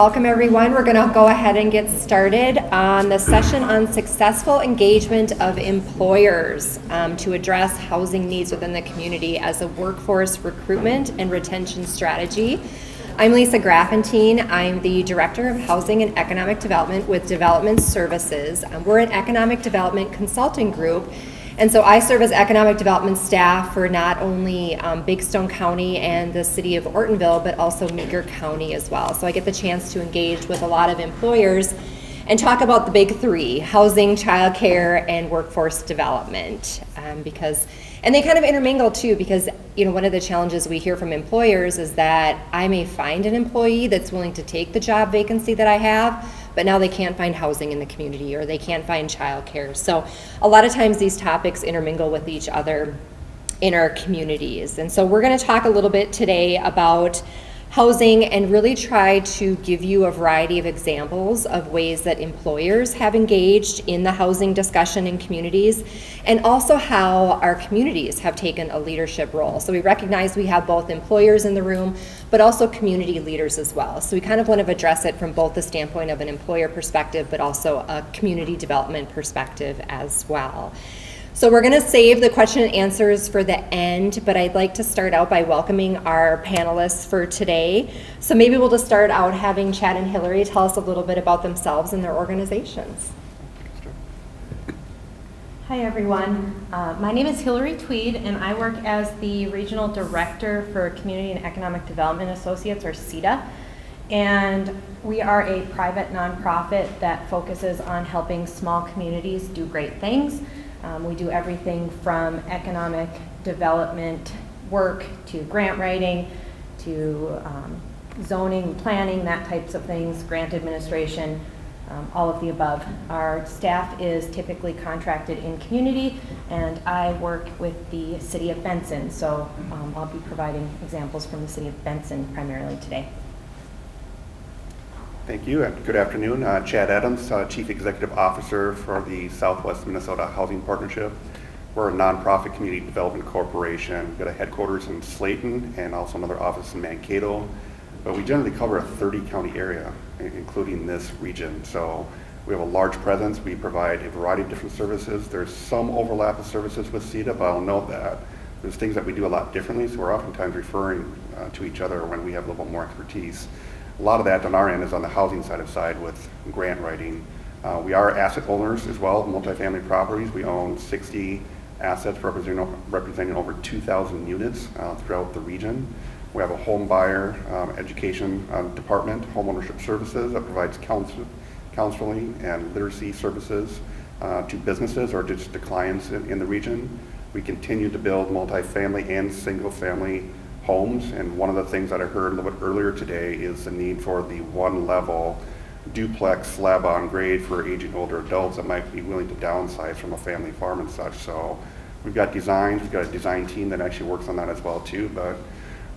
Welcome everyone. We're going to go ahead and get started on the session on successful engagement of employers to address housing needs within the community as a workforce recruitment and retention strategy. I'm Lisa Graphenteen. I'm the Director of Housing and Economic Development with Development Services. We're an economic development consulting group, and so I serve as economic development staff for not only Big Stone County and the city of Ortonville, but also Meeker County as well. So I get the chance to engage with a lot of employers and talk about the big three: housing, childcare, and workforce development. And they kind of intermingle too, because one of the challenges we hear from employers is that I may find an employee that's willing to take the job vacancy that I have, but now they can't find housing in the community or they can't find childcare. So a lot of times these topics intermingle with each other in our communities. And so we're going to talk a little bit today about housing and really try to give you a variety of examples of ways that employers have engaged in the housing discussion in communities, and also how our communities have taken a leadership role. So we recognize we have both employers in the room, but also community leaders as well. So we kind of want to address it from both the standpoint of an employer perspective, but also a community development perspective as well. So we're going to save the question and answers for the end, but I'd like to start out by welcoming our panelists for today. So maybe we'll just start out having Chad and Hillary tell us a little bit about themselves and their organizations. Hi everyone, my name is Hillary Tweed, and I work as the Regional Director for Community and Economic Development Associates, or CEDA. And we are a private nonprofit that focuses on helping small communities do great things. We do everything from economic development work to grant writing to zoning, planning, that types of things, grant administration, all of the above. Our staff is typically contracted in community, and I work with the city of Benson, so I'll be providing examples from the city of Benson primarily today. Thank you, and good afternoon. Chad Adams, Chief Executive Officer for the Southwest Minnesota Housing Partnership. We're a nonprofit community development corporation. We've got a headquarters in Slayton and also another office in Mankato, but we generally cover a 30-county area, including this region. So we have a large presence. We provide a variety of different services. There's some overlap of services with CEDA, but I'll note that there's things that we do a lot differently, so we're oftentimes referring to each other when we have a little bit more expertise. A lot of that on our end is on the housing side with grant writing. We are asset owners as well, multifamily properties. We own 60 assets representing over 2,000 units throughout the region. We have a home buyer education department, home ownership services, that provides counseling and literacy services to businesses or just to clients in the region. We continue to build multifamily and single family homes, and one of the things that I heard a little bit earlier today is the need for the one-level duplex slab on grade for aging older adults that might be willing to downsize from a family farm and such. So we've got designs, we've got a design team that actually works on that as well too, but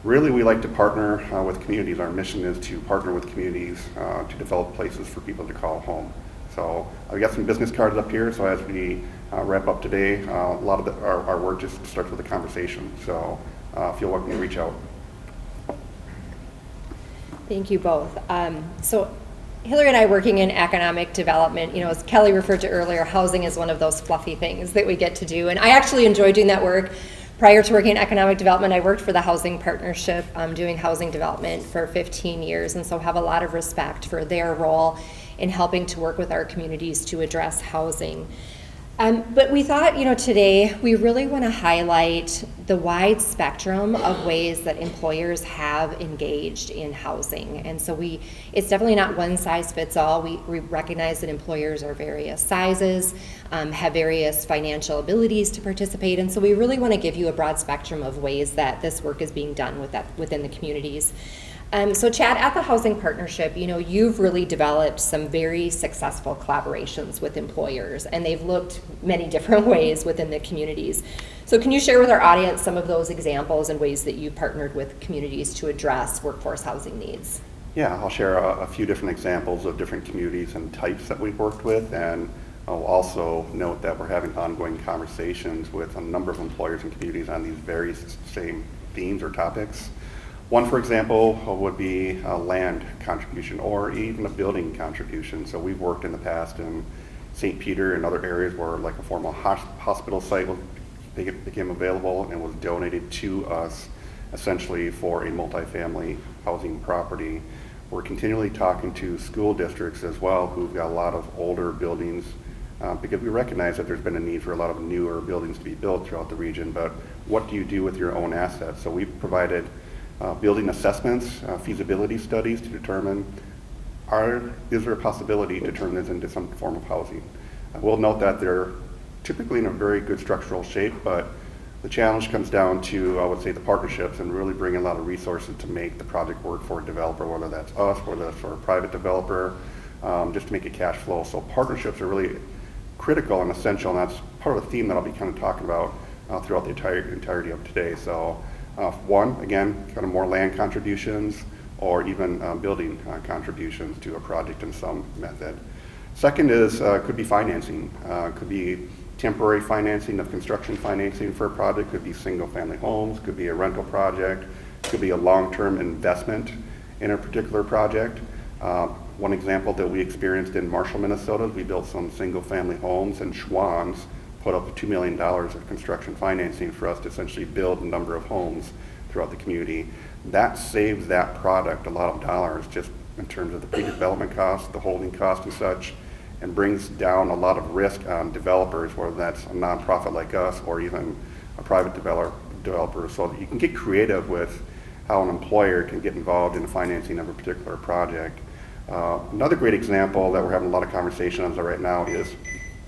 really we like to partner with communities. Our mission is to partner with communities to develop places for people to call home. So I've got some business cards up here, so as we wrap up today, a lot of our work just starts with a conversation. So feel welcome to reach out. Thank you both. So Hillary and I working in economic development, as Kelly referred to earlier, housing is one of those fluffy things that we get to do. And I actually enjoy doing that work. Prior to working in economic development, I worked for the Housing Partnership doing housing development for 15 years, and so have a lot of respect for their role in helping to work with our communities to address housing. But we thought, today we really want to highlight the wide spectrum of ways that employers have engaged in housing. And so it's definitely not one size fits all. We recognize that employers are various sizes, have various financial abilities to participate. And so we really want to give you a broad spectrum of ways that this work is being done within the communities. So Chad, at the Housing Partnership, you've really developed some very successful collaborations with employers, and they've looked many different ways within the communities. So can you share with our audience some of those examples and ways that you partnered with communities to address workforce housing needs? Yeah, I'll share a few different examples of different communities and types that we've worked with, and I'll also note that we're having ongoing conversations with a number of employers and communities on these very same themes or topics. One, for example, would be a land contribution or even a building contribution. So we've worked in the past in St. Peter and other areas where like a formal hospital site became available and was donated to us essentially for a multifamily housing property. We're continually talking to school districts as well who've got a lot of older buildings because we recognize that there's been a need for a lot of newer buildings to be built throughout the region, but what do you do with your own assets? So we've provided building assessments, feasibility studies to determine is there a possibility to turn this into some form of housing. We'll note that they're typically in a very good structural shape, but the challenge comes down to, I would say, the partnerships and really bringing a lot of resources to make the project work for a developer, whether that's us, whether that's for a private developer, just to make it cash flow. So partnerships are really critical and essential, and that's part of the theme that I'll be kind of talking about throughout the entirety of today. So one, again, kind of more land contributions or even building contributions to a project in some method. Second is, could be financing, could be temporary financing of construction financing for a project, could be single family homes, could be a rental project, could be a long-term investment in a particular project. One example that we experienced in Marshall, Minnesota, we built some single family homes, and Schwann's put up $2 million of construction financing for us to essentially build a number of homes throughout the community. That saves that product a lot of dollars just in terms of the pre-development costs, the holding costs and such, and brings down a lot of risk on developers, whether that's a nonprofit like us or even a private developer. So that you can get creative with how an employer can get involved in the financing of a particular project. Another great example that we're having a lot of conversation on right now is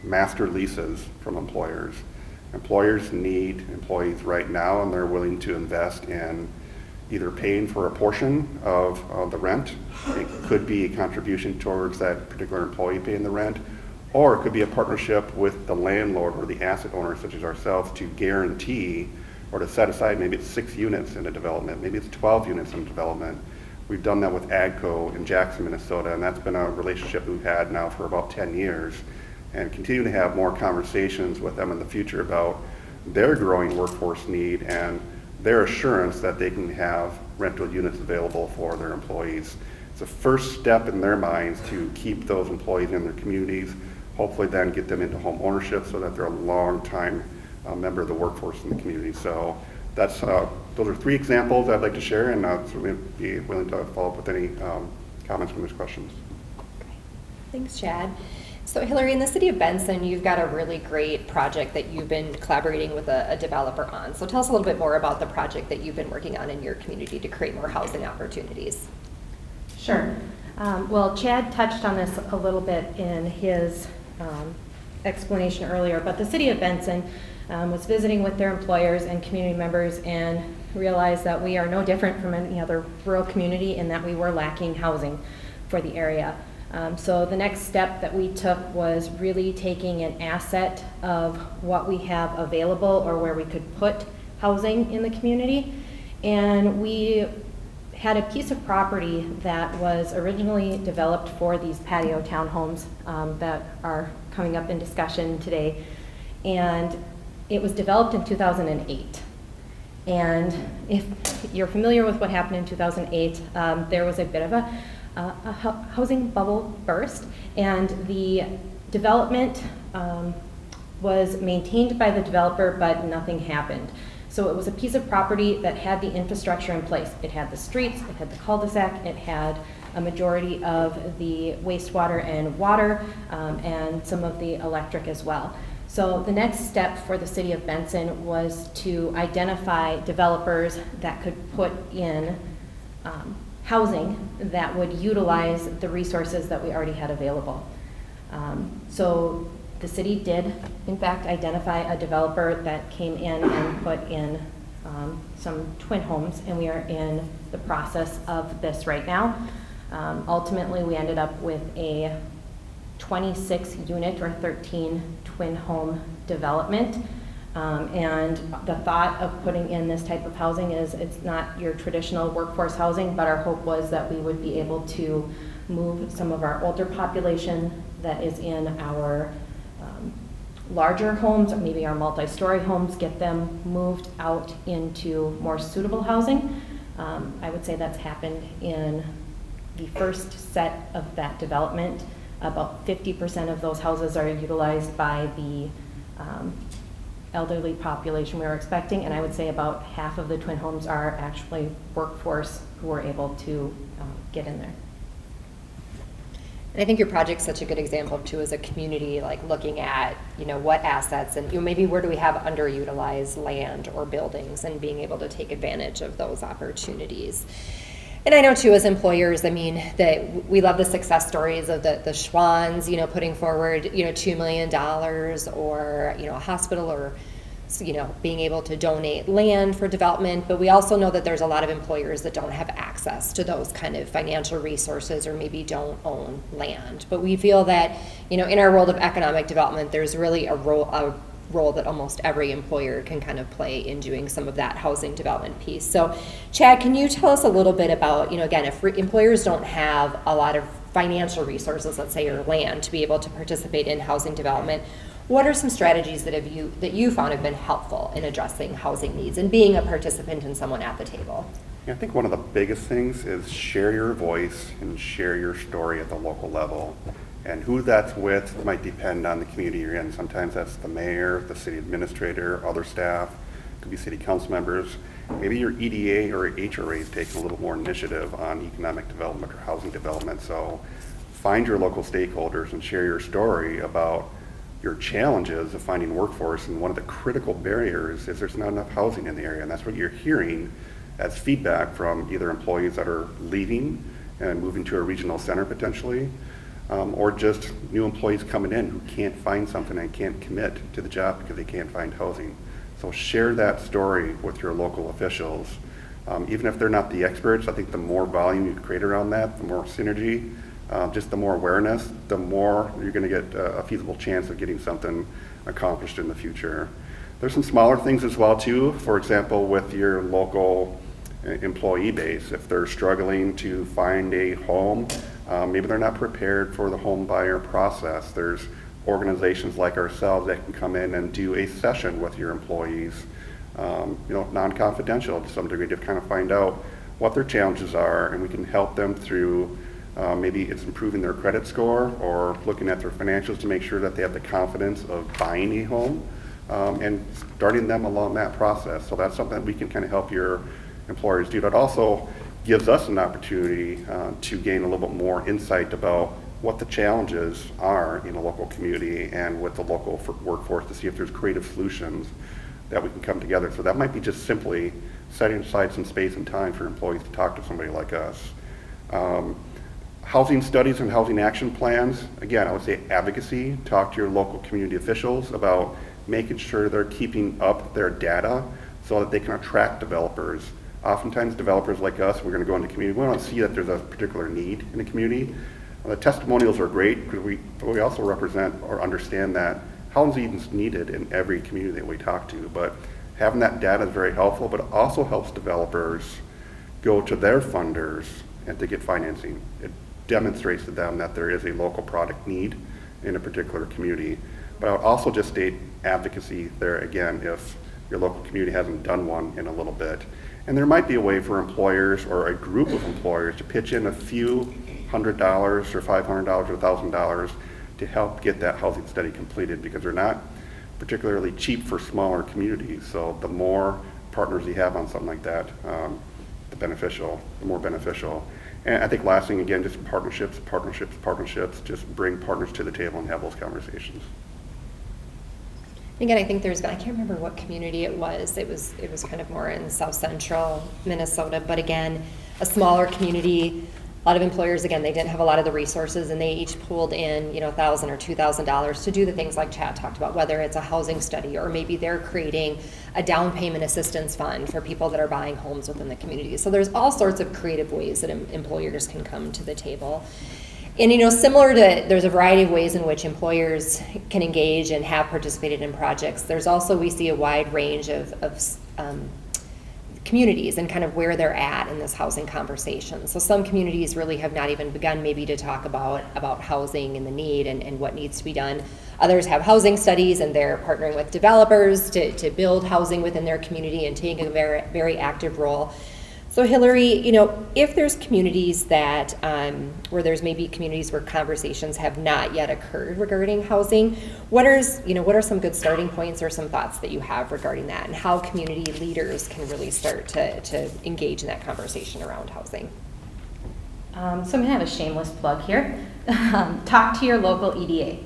master leases from employers. Employers need employees right now, and they're willing to invest in either paying for a portion of the rent. It could be a contribution towards that particular employee paying the rent, or it could be a partnership with the landlord or the asset owner, such as ourselves, to guarantee or to set aside maybe it's 6 units in a development, maybe it's 12 units in a development. We've done that with AGCO in Jackson, Minnesota, and that's been a relationship we've had now for about 10 years, and continue to have more conversations with them in the future about their growing workforce need and their assurance that they can have rental units available for their employees. It's a first step in their minds to keep those employees in their communities, hopefully then get them into home ownership so that they're a long-time member of the workforce in the community. So that's those are 3 examples I'd like to share, and I'd certainly be willing to follow up with any comments from these questions. Thanks, Chad. So Hillary, in the city of Benson, you've got a really great project that you've been collaborating with a developer on. So tell us a little bit more about the project that you've been working on in your community to create more housing opportunities. Sure. Well, Chad touched on this a little bit in his explanation earlier, but the city of Benson was visiting with their employers and community members and realized that we are no different from any other rural community in that we were lacking housing for the area. So the next step that we took was really taking an asset of what we have available or where we could put housing in the community, and we had a piece of property that was originally developed for these patio townhomes that are coming up in discussion today, and it was developed in 2008. And if you're familiar with what happened in 2008, there was a bit of a housing bubble burst, and the development was maintained by the developer, but nothing happened. So it was a piece of property that had the infrastructure in place. It had the streets, it had the cul-de-sac, it had a majority of the wastewater and water, and some of the electric as well. So the next step for the city of Benson was to identify developers that could put in housing that would utilize the resources that we already had available. So the city did, in fact, identify a developer that came in and put in some twin homes, and we are in the process of this right now. Ultimately, we ended up with a 26 unit or 13 twin home development. And the thought of putting in this type of housing is it's not your traditional workforce housing, but our hope was that we would be able to move some of our older population that is in our larger homes, or maybe our multi-story homes, get them moved out into more suitable housing. I would say that's happened in the first set of that development. About 50% of those houses are utilized by the elderly population we were expecting, and I would say about half of the twin homes are actually workforce who were able to get in there. And I think your project's such a good example too, as a community, like looking at, what assets and maybe where do we have underutilized land or buildings, and being able to take advantage of those opportunities. And I know too, as employers, that we love the success stories of the Schwans, putting forward, $2 million, or, a hospital, or, being able to donate land for development. But we also know that there's a lot of employers that don't have access to those kind of financial resources, or maybe don't own land. But we feel that, in our world of economic development, there's really a role that almost every employer can kind of play in doing some of that housing development piece. So Chad, can you tell us a little bit about, again, if employers don't have a lot of financial resources, let's say, or land, to be able to participate in housing development, what are some strategies that you found have been helpful in addressing housing needs and being a participant and someone at the table? I think one of the biggest things is share your voice and share your story at the local level. And who that's with might depend on the community you're in. Sometimes that's the mayor, the city administrator, other staff, it could be city council members. Maybe your EDA or HRA is taking a little more initiative on economic development or housing development. So find your local stakeholders and share your story about your challenges of finding workforce. And one of the critical barriers is there's not enough housing in the area. And that's what you're hearing as feedback from either employees that are leaving and moving to a regional center potentially, or just new employees coming in who can't find something and can't commit to the job because they can't find housing. So share that story with your local officials. Even if they're not the experts, I think the more volume you create around that, the more synergy, just the more awareness, the more you're going to get a feasible chance of getting something accomplished in the future. There's some smaller things as well too. For example, with your local employee base, if they're struggling to find a home, maybe they're not prepared for the home buyer process. There's organizations like ourselves that can come in and do a session with your employees, non-confidential to some degree, to kind of find out what their challenges are, and we can help them through maybe it's improving their credit score or looking at their financials to make sure that they have the confidence of buying a home, and starting them along that process. So that's something that we can kind of help your employers do. That also gives us an opportunity to gain a little bit more insight about what the challenges are in a local community and with the local workforce, to see if there's creative solutions that we can come together. So that might be just simply setting aside some space and time for employees to talk to somebody like us. Housing studies and housing action plans, again, I would say advocacy. Talk to your local community officials about making sure they're keeping up their data so that they can attract developers. Oftentimes developers like us, we're going to go into community, we want to see that there's a particular need in the community. The testimonials are great because we also represent or understand that housing is needed in every community that we talk to, but having that data is very helpful, but it also helps developers go to their funders and to get financing. It demonstrates to them that there is a local product need in a particular community. But I would also just state advocacy there again if your local community hasn't done one in a little bit. And there might be a way for employers or a group of employers to pitch in a few $100 or $500 or $1,000 to help get that housing study completed, because they're not particularly cheap for smaller communities. So the more partners you have on something like that, the more beneficial. And I think last thing, again, just partnerships, just bring partners to the table and have those conversations. Again, I think I can't remember what community it was. It was kind of more in south central Minnesota, but again, a smaller community. A lot of employers, again, they didn't have a lot of the resources, and they each pulled in, $1,000 or $2,000 to do the things like Chad talked about, whether it's a housing study or maybe they're creating a down payment assistance fund for people that are buying homes within the community. So there's all sorts of creative ways that employers can come to the table. And similar to, there's a variety of ways in which employers can engage and have participated in projects. There's also, we see a wide range of communities and kind of where they're at in this housing conversation. So some communities really have not even begun maybe to talk about housing and the need and what needs to be done. Others have housing studies and they're partnering with developers to build housing within their community and taking a very, very active role. So Hillary, if there's communities that, where there's maybe communities where conversations have not yet occurred regarding housing, what are some good starting points or some thoughts that you have regarding that and how community leaders can really start to engage in that conversation around housing? So I'm going to have a shameless plug here. Talk to your local EDA.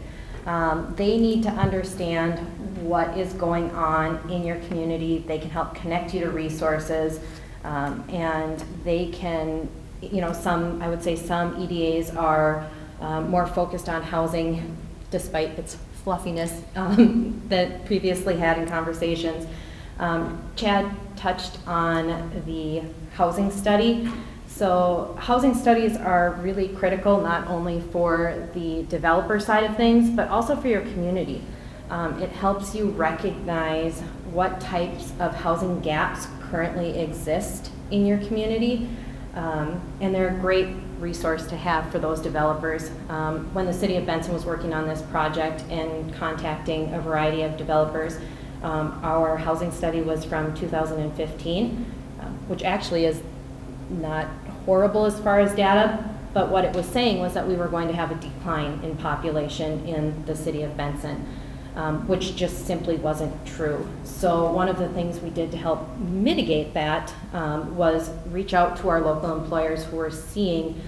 They need to understand what is going on in your community. They can help connect you to resources. And they can, I would say some EDAs are more focused on housing despite its fluffiness that previously had in conversations. Chad touched on the housing study. So housing studies are really critical not only for the developer side of things, but also for your community. It helps you recognize what types of housing gaps currently exist in your community, and they're a great resource to have for those developers. When the City of Benson was working on this project and contacting a variety of developers, our housing study was from 2015, which actually is not horrible as far as data, but what it was saying was that we were going to have a decline in population in the City of Benson. Which just simply wasn't true. So one of the things we did to help mitigate that was reach out to our local employers who were seeing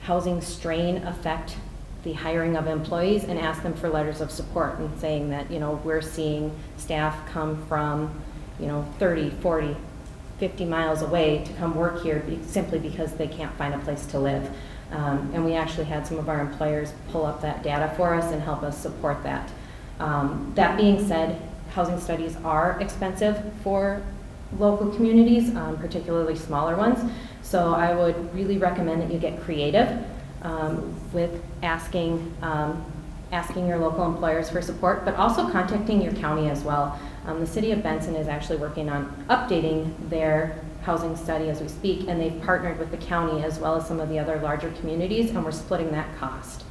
housing strain affect the hiring of employees and ask them for letters of support and saying that, we're seeing staff come from, 30, 40, 50 miles away to come work here simply because they can't find a place to live. And we actually had some of our employers pull up that data for us and help us support that. That being said, housing studies are expensive for local communities, particularly smaller ones. So I would really recommend that you get creative with asking your local employers for support, but also contacting your county as well. The City of Benson is actually working on updating their housing study as we speak, and they've partnered with the county as well as some of the other larger communities, and we're splitting that cost.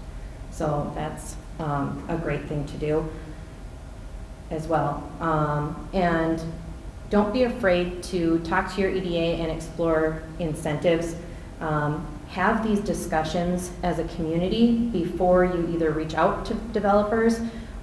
So that's a great thing to do as well. And don't be afraid to talk to your EDA and explore incentives. Have these discussions as a community before you either reach out to developers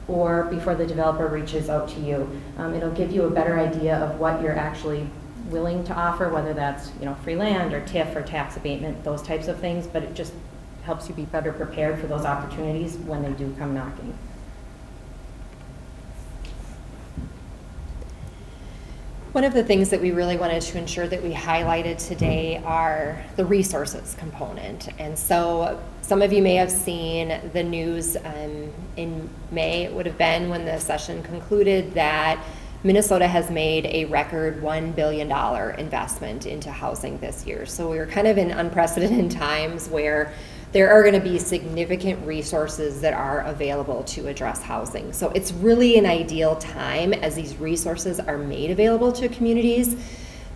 or before the developer reaches out to you. It'll give you a better idea of what you're actually willing to offer, whether that's free land or TIF or tax abatement, those types of things, but it just helps you be better prepared for those opportunities when they do come knocking. One of the things that we really wanted to ensure that we highlighted today are the resources component. And so some of you may have seen the news in May, it would have been when the session concluded, that Minnesota has made a record $1 billion investment into housing this year. So we were kind of in unprecedented times where there are going to be significant resources that are available to address housing. So it's really an ideal time as these resources are made available to communities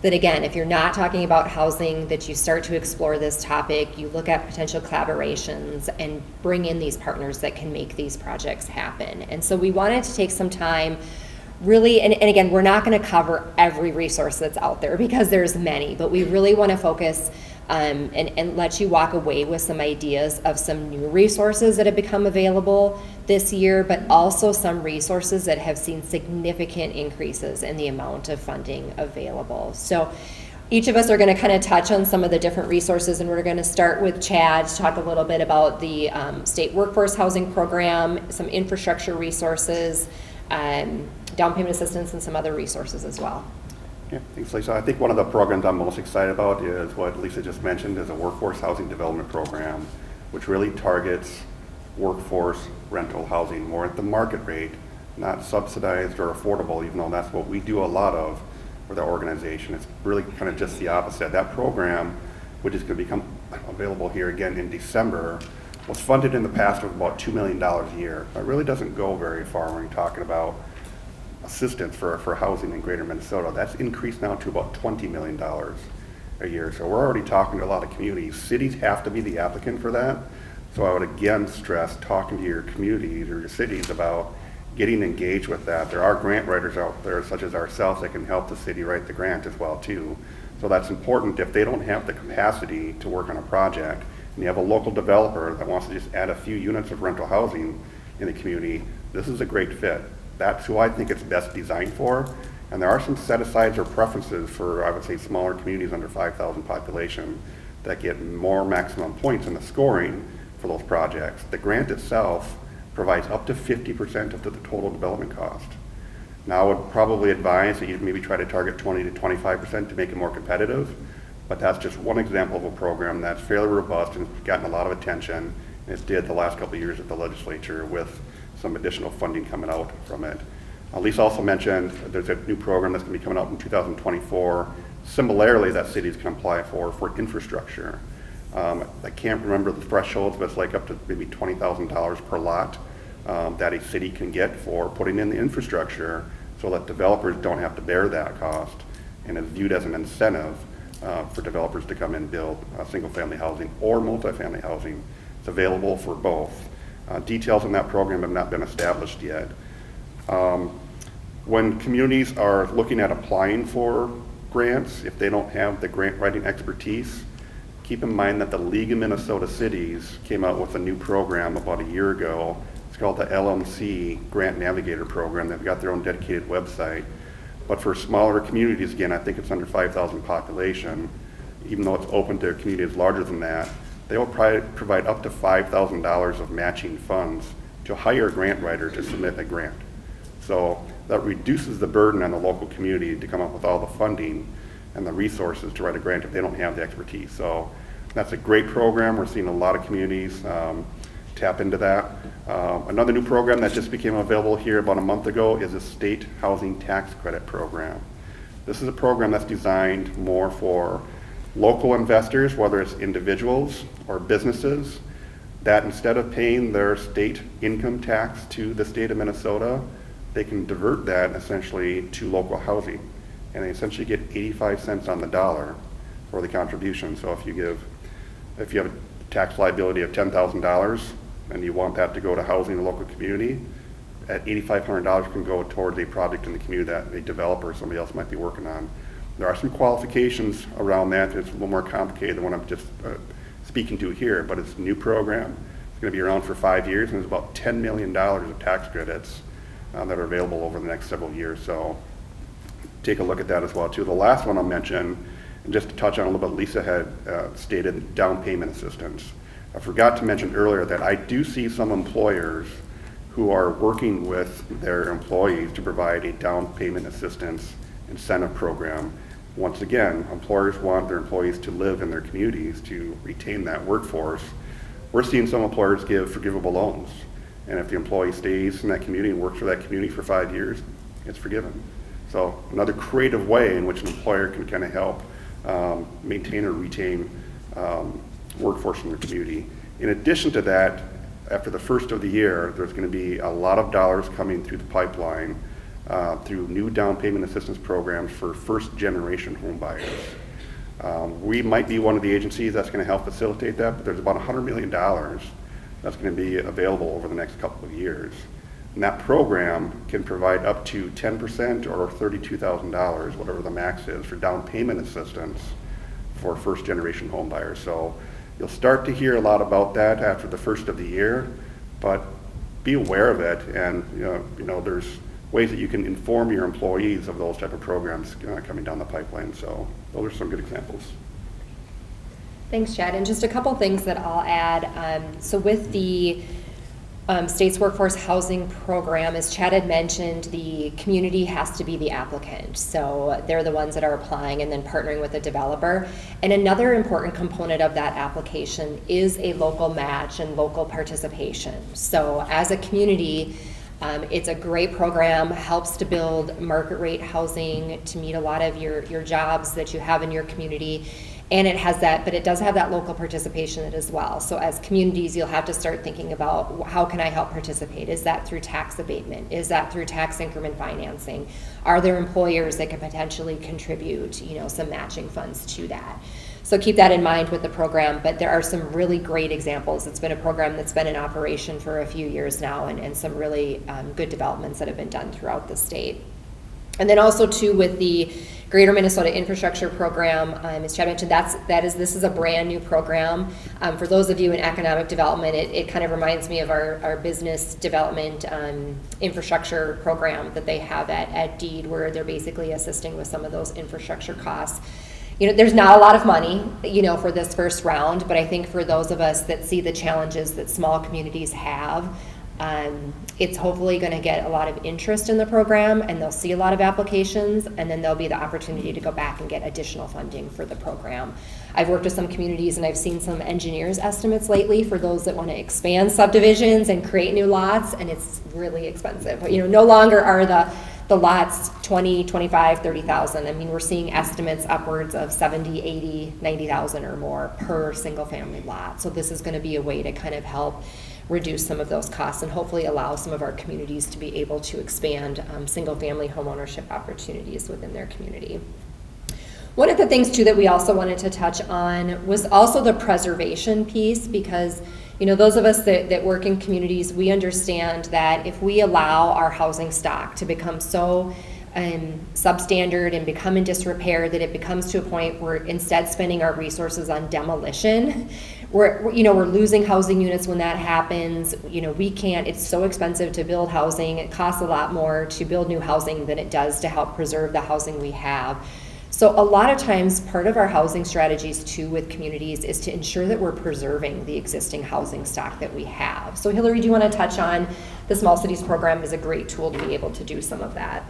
that, again, if you're not talking about housing, that you start to explore this topic, you look at potential collaborations and bring in these partners that can make these projects happen. And so we wanted to take some time really, and again, we're not going to cover every resource that's out there because there's many, but we really want to focus and let you walk away with some ideas of some new resources that have become available this year, but also some resources that have seen significant increases in the amount of funding available. So each of us are going to kind of touch on some of the different resources, and we're going to start with Chad to talk a little bit about the state workforce housing program, some infrastructure resources, down payment assistance, and some other resources as well. Yeah, thanks, Lisa. I think one of the programs I'm most excited about is what Lisa just mentioned, is a workforce housing development program, which really targets workforce rental housing more at the market rate, not subsidized or affordable, even though that's what we do a lot of with our organization. It's really kind of just the opposite. That program, which is going to become available here again in December, was funded in the past with about $2 million a year. It really doesn't go very far when you're talking about assistance for housing in greater Minnesota. That's increased now to about $20 million a year. So we're already talking to a lot of communities. Cities have to be the applicant for that. So I would again stress talking to your communities or your cities about getting engaged with that. There are grant writers out there such as ourselves that can help the city write the grant as well too. So that's important. If they don't have the capacity to work on a project, and you have a local developer that wants to just add a few units of rental housing in the community, this is a great fit. That's who I think it's best designed for. And there are some set-asides or preferences for, I would say, smaller communities under 5,000 population that get more maximum points in the scoring for those projects. The grant itself provides up to 50% of the total development cost. Now, I would probably advise that you maybe try to target 20 to 25% to make it more competitive, but that's just one example of a program that's fairly robust and it's gotten a lot of attention, and it did the last couple of years at the legislature with some additional funding coming out from it. Lisa also mentioned there's a new program that's going to be coming out in 2024, similarly that cities can apply for infrastructure. I can't remember the thresholds, but it's like up to maybe $20,000 per lot that a city can get for putting in the infrastructure so that developers don't have to bear that cost, and is viewed as an incentive for developers to come and build single-family housing or multifamily housing. It's available for both. Details on that program have not been established yet. When communities are looking at applying for grants, if they don't have the grant writing expertise, keep in mind that the League of Minnesota Cities came out with a new program about a year ago. It's called the LMC Grant Navigator Program. They've got their own dedicated website. But for smaller communities, again, I think it's under 5,000 population, even though it's open to communities larger than that, they will provide up to $5,000 of matching funds to hire a grant writer to submit a grant. So that reduces the burden on the local community to come up with all the funding and the resources to write a grant if they don't have the expertise. So that's a great program. We're seeing a lot of communities tap into that. Another new program that just became available here about a month ago is a state housing tax credit program. This is a program that's designed more for local investors, whether it's individuals or businesses, that instead of paying their state income tax to the state of Minnesota, they can divert that essentially to local housing. And they essentially get 85 cents on the dollar for the contribution. So if you have a tax liability of $10,000 and you want that to go to housing in the local community, at $8,500 can go towards a project in the community that a developer or somebody else might be working on. There are some qualifications around that. It's a little more complicated than what I'm just speaking to here, but it's a new program. It's going to be around for 5 years, and there's about $10 million of tax credits that are available over the next several years. So take a look at that as well too. The last one I'll mention, and just to touch on a little bit, Lisa had stated down payment assistance. I forgot to mention earlier that I do see some employers who are working with their employees to provide a down payment assistance incentive program. Once again, employers want their employees to live in their communities to retain that workforce. We're seeing some employers give forgivable loans. And if the employee stays in that community and works for that community for 5 years, it's forgiven. So another creative way in which an employer can kind of help maintain or retain workforce in their community. In addition to that, after the first of the year, there's going to be a lot of dollars coming through the pipeline through new down payment assistance programs for first generation home buyers. We might be one of the agencies that's going to help facilitate that, but there's about $100 million that's going to be available over the next couple of years. And that program can provide up to 10% or $32,000, whatever the max is, for down payment assistance for first generation home buyers. So you'll start to hear a lot about that after the first of the year, but be aware of it, and you know there's ways that you can inform your employees of those type of programs coming down the pipeline. So those are some good examples. Thanks, Chad. And just a couple things that I'll add. So with the state's workforce housing program, as Chad had mentioned, the community has to be the applicant. So they're the ones that are applying and then partnering with a developer. And another important component of that application is a local match and local participation. So as a community, it's a great program, helps to build market rate housing to meet a lot of your jobs that you have in your community. And it has that, but it does have that local participation in it as well. So as communities, you'll have to start thinking about, how can I help participate? Is that through tax abatement? Is that through tax increment financing? Are there employers that can potentially contribute, some matching funds to that? So keep that in mind with the program, but there are some really great examples. It's been a program that's been in operation for a few years now, and some really good developments that have been done throughout the state. And then also too with the Greater Minnesota Infrastructure Program, as Chad mentioned, this is a brand new program. For those of you in economic development, it kind of reminds me of our business development infrastructure program that they have at Tweed, where they're basically assisting with some of those infrastructure costs. You know, there's not a lot of money, you know, for this first round, but I think for those of us that see the challenges that small communities have, it's hopefully going to get a lot of interest in the program, and they'll see a lot of applications, and then there'll be the opportunity to go back and get additional funding for the program. I've worked with some communities, and I've seen some engineers' estimates lately for those that want to expand subdivisions and create new lots, and it's really expensive. You know, no longer are the lots 20, 25, 30,000. I mean, we're seeing estimates upwards of 70, 80, 90,000 or more per single family lot. So this is going to be a way to kind of help reduce some of those costs and hopefully allow some of our communities to be able to expand single-family homeownership opportunities within their community. One of the things too that we also wanted to touch on was also the preservation piece, because you know, those of us that work in communities, we understand that if we allow our housing stock to become so substandard and become in disrepair that it becomes to a point where instead spending our resources on demolition, we're losing housing units when that happens. You know, we can't, it's so expensive to build housing. It costs a lot more to build new housing than it does to help preserve the housing we have. So a lot of times, part of our housing strategies too with communities is to ensure that we're preserving the existing housing stock that we have. So Hillary, do you want to touch on the Small Cities Program is a great tool to be able to do some of that?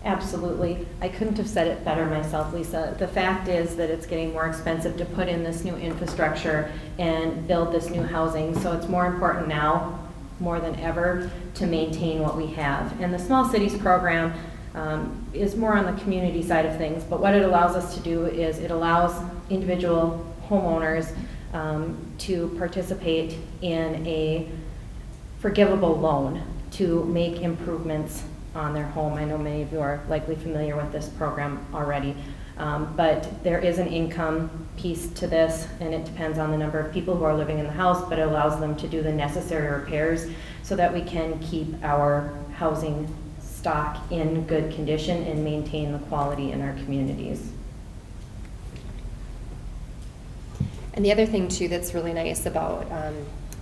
Absolutely. I couldn't have said it better myself, Lisa. The fact is that it's getting more expensive to put in this new infrastructure and build this new housing. So it's more important now, more than ever, to maintain what we have. And the Small Cities Program is more on the community side of things, but what it allows us to do is it allows individual homeowners to participate in a forgivable loan to make improvements on their home. I know many of you are likely familiar with this program already, but there is an income piece to this, and it depends on the number of people who are living in the house, but it allows them to do the necessary repairs so that we can keep our housing stock in good condition and maintain the quality in our communities. And the other thing too that's really nice about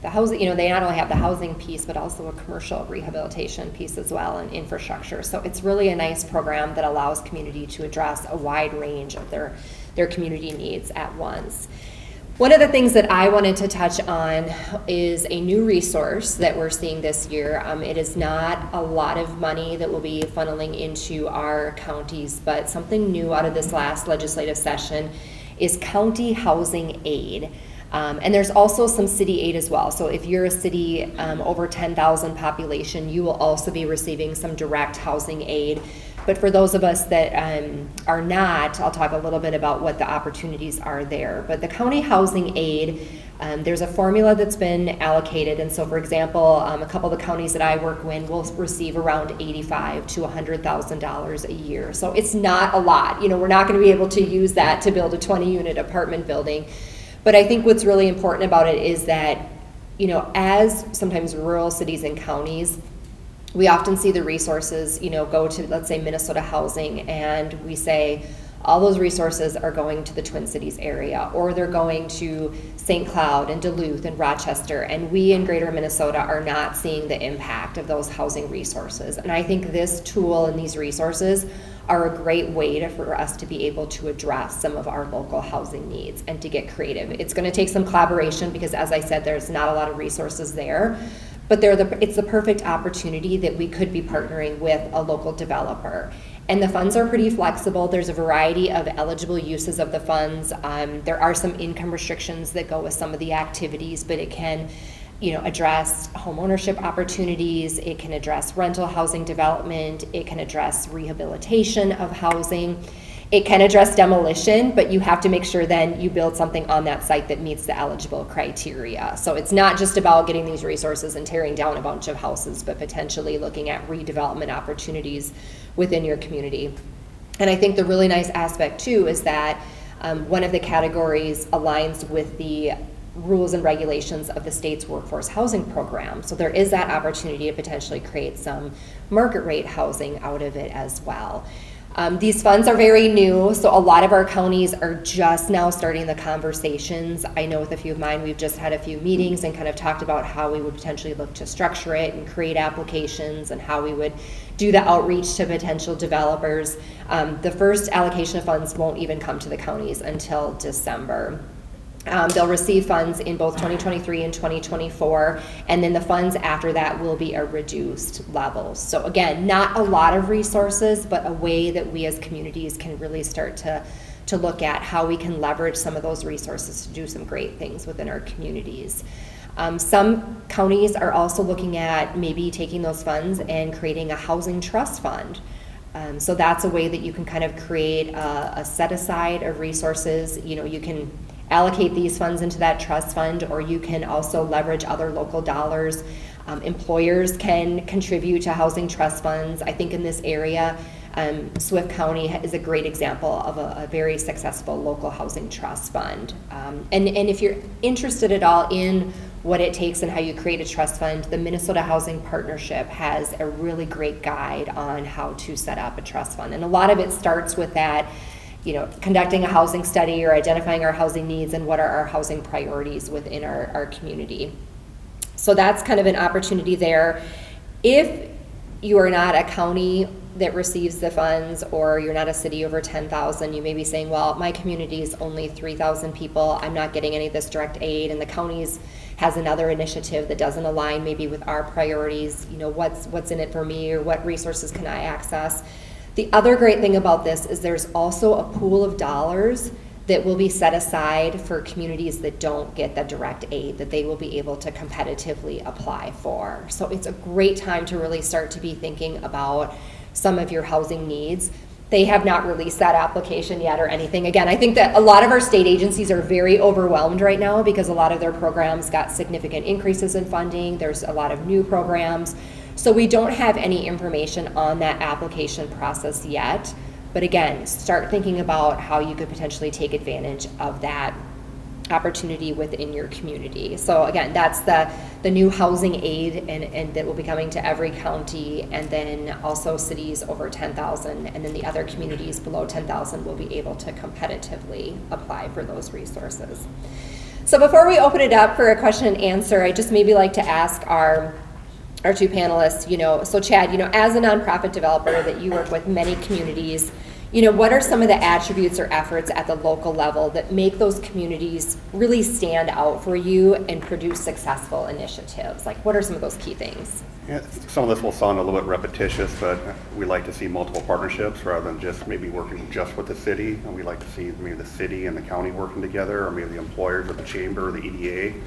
the housing, you know, they not only have the housing piece, but also a commercial rehabilitation piece as well and infrastructure. So it's really a nice program that allows community to address a wide range of their community needs at once. One of the things that I wanted to touch on is a new resource that we're seeing this year. It is not a lot of money that will be funneling into our counties, but something new out of this last legislative session is county housing aid. And there's also some city aid as well. So if you're a city over 10,000 population, you will also be receiving some direct housing aid. But for those of us that are not, I'll talk a little bit about what the opportunities are there. But the county housing aid, there's a formula that's been allocated. And so, for example, a couple of the counties that I work in will receive around $85,000 to $100,000 a year. So it's not a lot. You know, we're not going to be able to use that to build a 20-unit apartment building. But I think what's really important about it is that, you know, as sometimes rural cities and counties, we often see the resources, you know, go to, let's say, Minnesota Housing, and we say all those resources are going to the Twin Cities area, or they're going to St. Cloud and Duluth and Rochester, and we in Greater Minnesota are not seeing the impact of those housing resources. And I think this tool and these resources are a great way for us to be able to address some of our local housing needs and to get creative. It's going to take some collaboration because, as I said, there's not a lot of resources there. But it's the perfect opportunity that we could be partnering with a local developer. And the funds are pretty flexible. There's a variety of eligible uses of the funds. There are some income restrictions that go with some of the activities, but it can, you know, address home ownership opportunities. It can address rental housing development. It can address rehabilitation of housing. It can address demolition, but you have to make sure then you build something on that site that meets the eligible criteria. So it's not just about getting these resources and tearing down a bunch of houses, but potentially looking at redevelopment opportunities within your community. And I think the really nice aspect too is that one of the categories aligns with the rules and regulations of the state's workforce housing program. So there is that opportunity to potentially create some market rate housing out of it as well. These funds are very new, so a lot of our counties are just now starting the conversations. I know with a few of mine, we've just had a few meetings and kind of talked about how we would potentially look to structure it and create applications and how we would do the outreach to potential developers. The first allocation of funds won't even come to the counties until December. They'll receive funds in both 2023 and 2024, and then the funds after that will be a reduced level. So again, not a lot of resources, but a way that we as communities can really start to look at how we can leverage some of those resources to do some great things within our communities. Some counties are also looking at maybe taking those funds and creating a housing trust fund. So that's a way that you can kind of create a set aside of resources. You know, you can allocate these funds into that trust fund, or you can also leverage other local dollars. Employers can contribute to housing trust funds. I think in this area, Swift County is a great example of a very successful local housing trust fund. And if you're interested at all in what it takes and how you create a trust fund, the Minnesota Housing Partnership has a really great guide on how to set up a trust fund. And a lot of it starts with that, you know, conducting a housing study or identifying our housing needs and what are our housing priorities within our community. So that's kind of an opportunity there. If you are not a county that receives the funds, or you're not a city over 10,000, you may be saying, well, my community is only 3,000 people, I'm not getting any of this direct aid, and the county's has another initiative that doesn't align maybe with our priorities, you know, what's in it for me, or what resources can I access? The other great thing about this is there's also a pool of dollars that will be set aside for communities that don't get the direct aid that they will be able to competitively apply for. So it's a great time to really start to be thinking about some of your housing needs. They have not released that application yet or anything. Again, I think that a lot of our state agencies are very overwhelmed right now because a lot of their programs got significant increases in funding. There's a lot of new programs. So we don't have any information on that application process yet. But again, start thinking about how you could potentially take advantage of that opportunity within your community. So again, that's the new housing aid and that will be coming to every county, and then also cities over 10,000, and then the other communities below 10,000 will be able to competitively apply for those resources. So before we open it up for a question and answer, I just maybe like to ask our two panelists, you know, so Chad, you know, as a nonprofit developer that you work with many communities, you know, what are some of the attributes or efforts at the local level that make those communities really stand out for you and produce successful initiatives? Like, what are some of those key things? Yeah, some of this will sound a little bit repetitious, but we like to see multiple partnerships rather than just maybe working just with the city. And we like to see maybe the city and the county working together, or maybe the employers or the chamber or the EDA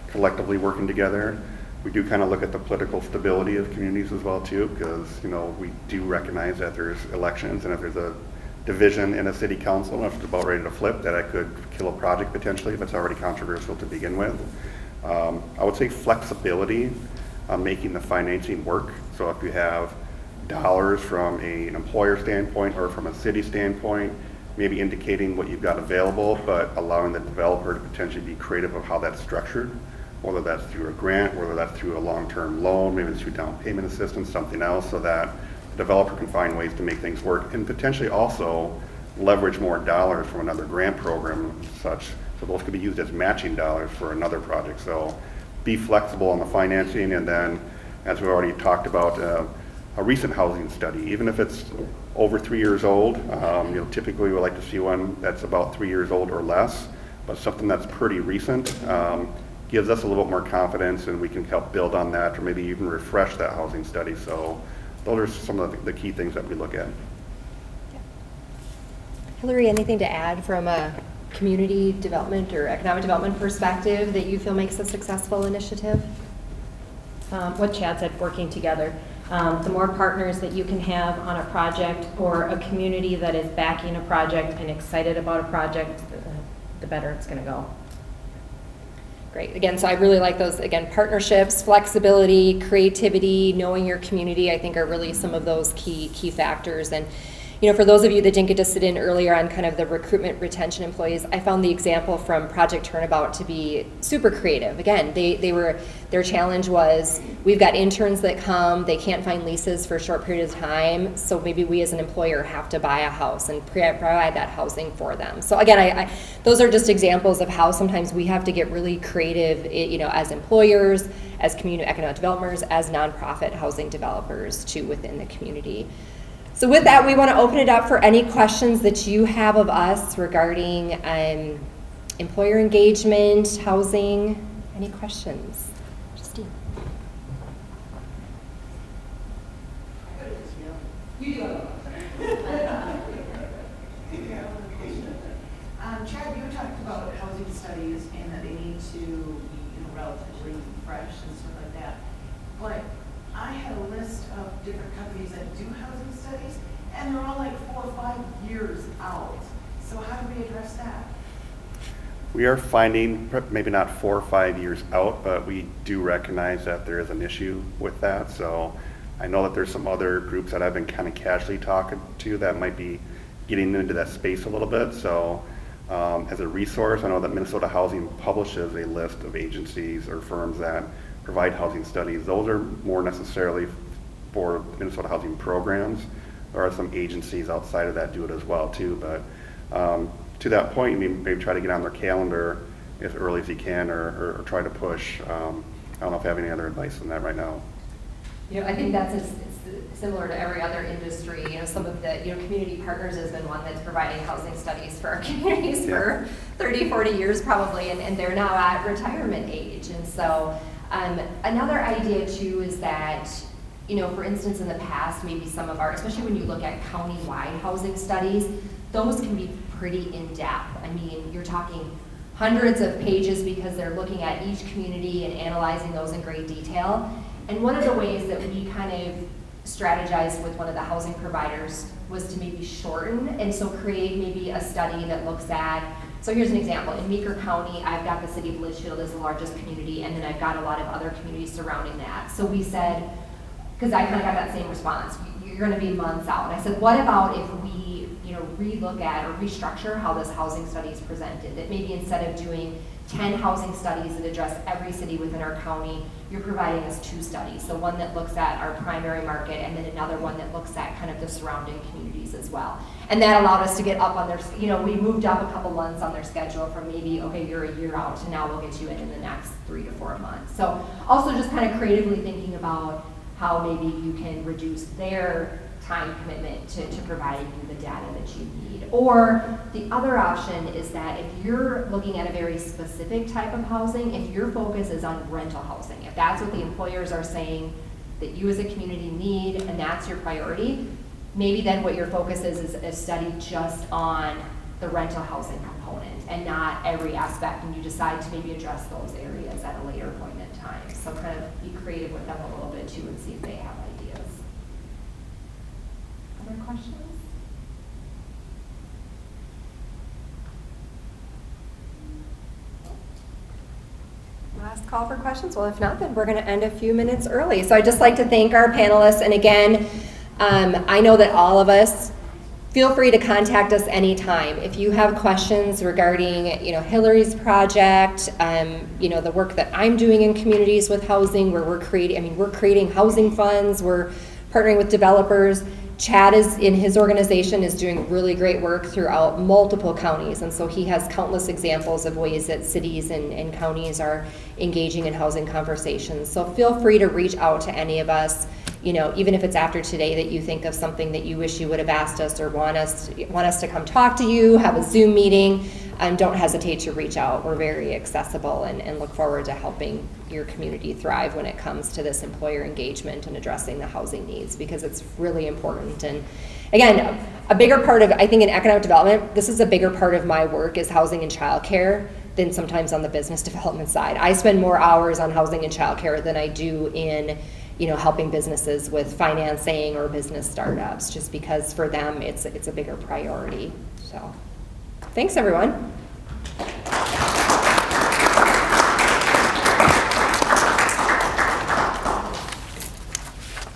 collectively working together. We do kind of look at the political stability of communities as well too, because, you know, we do recognize that there's elections, and if there's a division in a city council, if it's about ready to flip, that could kill a project potentially if it's already controversial to begin with. I would say flexibility on making the financing work. So if you have dollars from an employer standpoint or from a city standpoint, maybe indicating what you've got available, but allowing the developer to potentially be creative of how that's structured, whether that's through a grant, whether that's through a long-term loan, maybe it's through down payment assistance, something else, so that the developer can find ways to make things work, and potentially also leverage more dollars from another grant program and such. So those could be used as matching dollars for another project. So be flexible on the financing, and then, as we already talked about, a recent housing study, even if it's over 3 years old. You know, typically we like to see one that's about 3 years old or less, but something that's pretty recent gives us a little bit more confidence, and we can help build on that, or maybe even refresh that housing study. So those are some of the key things that we look at. Hillary, anything to add from a community development or economic development perspective that you feel makes a successful initiative? What Chad said, working together. The more partners that you can have on a project, or a community that is backing a project and excited about a project, the better it's going to go. Great. Again, so I really like those, again, partnerships, flexibility, creativity, knowing your community, I think are really some of those key factors. And, for those of you that didn't get to sit in earlier on kind of the recruitment retention employees, I found the example from Project Turnabout to be super creative. Again, their challenge was, we've got interns that come, they can't find leases for a short period of time, so maybe we as an employer have to buy a house and provide that housing for them. So again, those are just examples of how sometimes we have to get really creative, as employers, as community economic developers, as nonprofit housing developers too within the community. So with that, we want to open it up for any questions that you have of us regarding employer engagement, housing. Any questions? Justine. You do. Chad, you talked about housing studies and that they need to be relatively fresh and stuff like that. But I had a list of different companies that do housing studies, and they're all like 4 or 5 years out. So how do we address that? We are finding, maybe not 4 or 5 years out, but we do recognize that there is an issue with that. So I know that there's some other groups that I've been kind of casually talking to that might be getting into that space a little bit. So as a resource, I know that Minnesota Housing publishes a list of agencies or firms that provide housing studies. Those are more necessarily for Minnesota housing programs. There are some agencies outside of that do it as well too, but to that point, maybe try to get on their calendar as early as you can, or try to push. I don't know if I have any other advice on that right now. I think it's similar to every other industry. Some of the, Community Partners has been one that's providing housing studies for our communities for 30, 40 years probably, and they're now at retirement age. And so another idea too is that, for instance, in the past, maybe some of our, especially when you look at county-wide housing studies, those can be pretty in-depth. I mean, you're talking hundreds of pages because they're looking at each community and analyzing those in great detail. And one of the ways that we kind of strategized with one of the housing providers was to maybe shorten, and so create maybe a study that looks at, so here's an example. In Meeker County, I've got the city of Litchfield as the largest community, and then I've got a lot of other communities surrounding that. So we said, because I kind of got that same response, you're going to be months out. I said, what about if we relook at or restructure how this housing study is presented? That maybe instead of doing 10 housing studies that address every city within our county, you're providing us 2 studies. So one that looks at our primary market, and then another one that looks at kind of the surrounding communities as well. And that allowed us to get up on their, we moved up a couple months on their schedule from maybe, okay, you're a year out, to now we'll get you in the next 3 to 4 months. So also just kind of creatively thinking about how maybe you can reduce their time commitment to providing you the data that you need. Or the other option is that if you're looking at a very specific type of housing, if your focus is on rental housing, if that's what the employers are saying that you as a community need and that's your priority, maybe then what your focus is a study just on the rental housing component and not every aspect, and you decide to maybe address those areas at a later point in time. So kind of be creative with them a little bit too and see if they have ideas. Other questions? Last call for questions? Well, if not, then we're going to end a few minutes early. So I'd just like to thank our panelists. And again, I know that all of us, feel free to contact us anytime. If you have questions regarding, Hillary's project, the work that I'm doing in communities with housing, where we're creating housing funds, we're partnering with developers. Chad is in his organization is doing really great work throughout multiple counties, and so he has countless examples of ways that cities and counties are engaging in housing conversations. So feel free to reach out to any of us, even if it's after today that you think of something that you wish you would have asked us or want us to come talk to you, have a Zoom meeting. Don't hesitate to reach out. We're very accessible and look forward to helping your community thrive when it comes to this employer engagement and addressing the housing needs, because it's really important. And again, a bigger part of, I think, in economic development, this is a bigger part of my work is housing and childcare than sometimes on the business development side. I spend more hours on housing and childcare than I do in helping businesses with financing or business startups, just because for them it's a bigger priority. So thanks everyone.